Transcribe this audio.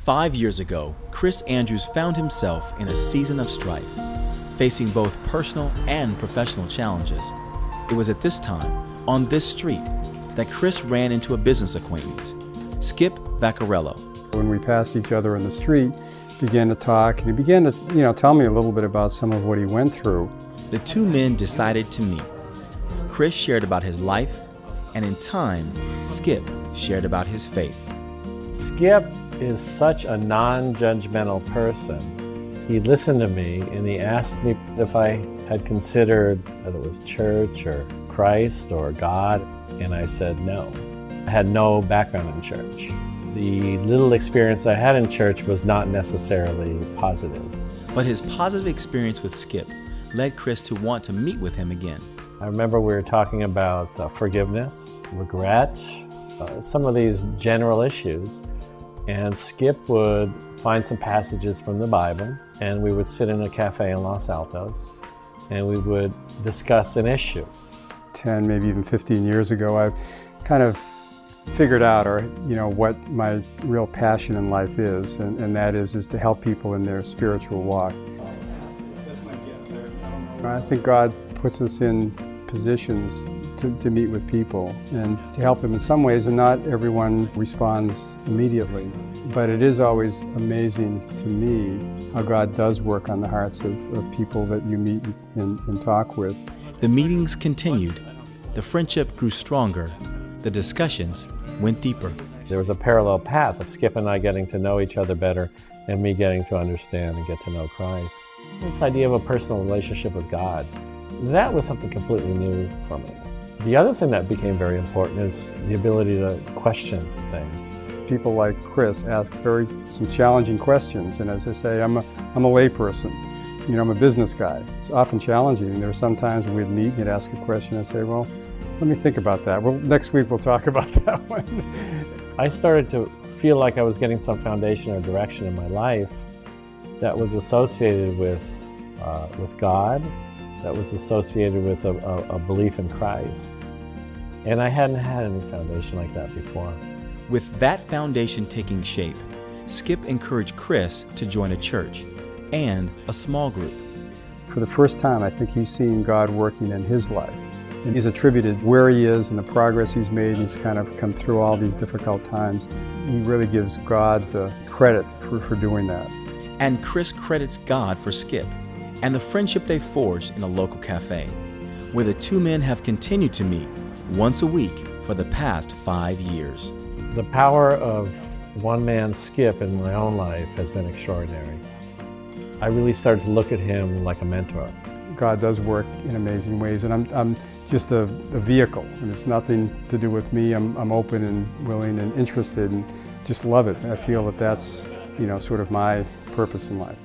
5 years ago, Chris Andrews found himself in a season of strife, facing both personal and professional challenges. It was at this time, on this street, that Chris ran into a business acquaintance, Skip Vaccarello. When we passed each other in the street, began to talk, and he began to, tell me a little bit about some of what he went through. The two men decided to meet. Chris shared about his life, and in time, Skip shared about his faith. Skip is such a non-judgmental person. He listened to me and he asked me if I had considered whether it was church or Christ or God, and I said no. I had no background in church. The little experience I had in church was not necessarily positive. But his positive experience with Skip led Chris to want to meet with him again. I remember we were talking about forgiveness, regret, some of these general issues, and Skip would find some passages from the Bible, and we would sit in a cafe in Los Altos, and we would discuss an issue. 10, maybe even 15 years ago, I kind of figured out, what my real passion in life is, and that is to help people in their spiritual walk. I think God puts us in positions to meet with people and to help them in some ways, and not everyone responds immediately. But it is always amazing to me how God does work on the hearts of people that you meet and talk with. The meetings continued, the friendship grew stronger, the discussions went deeper. There was a parallel path of Skip and I getting to know each other better and me getting to understand and get to know Christ. This idea of a personal relationship with God, that was something completely new for me. The other thing that became very important is the ability to question things. People like Chris ask some challenging questions, and as I say, I'm a layperson. I'm a business guy. It's often challenging. There are some times when we'd meet and he'd ask a question and I'd say, well, let me think about that. Well, next week we'll talk about that one. I started to feel like I was getting some foundation or direction in my life that was associated with God, that was associated with a belief in Christ. And I hadn't had any foundation like that before. With that foundation taking shape, Skip encouraged Chris to join a church and a small group. For the first time, I think he's seen God working in his life. And he's attributed where he is and the progress he's made. He's kind of come through all these difficult times. He really gives God the credit for doing that. And Chris credits God for Skip and the friendship they forged in a local cafe, where the two men have continued to meet once a week for the past 5 years. The power of one man, Skip, in my own life has been extraordinary. I really started to look at him like a mentor. God does work in amazing ways, and I'm just a vehicle, and it's nothing to do with me. I'm open and willing and interested and just love it. I feel that that's, sort of my purpose in life.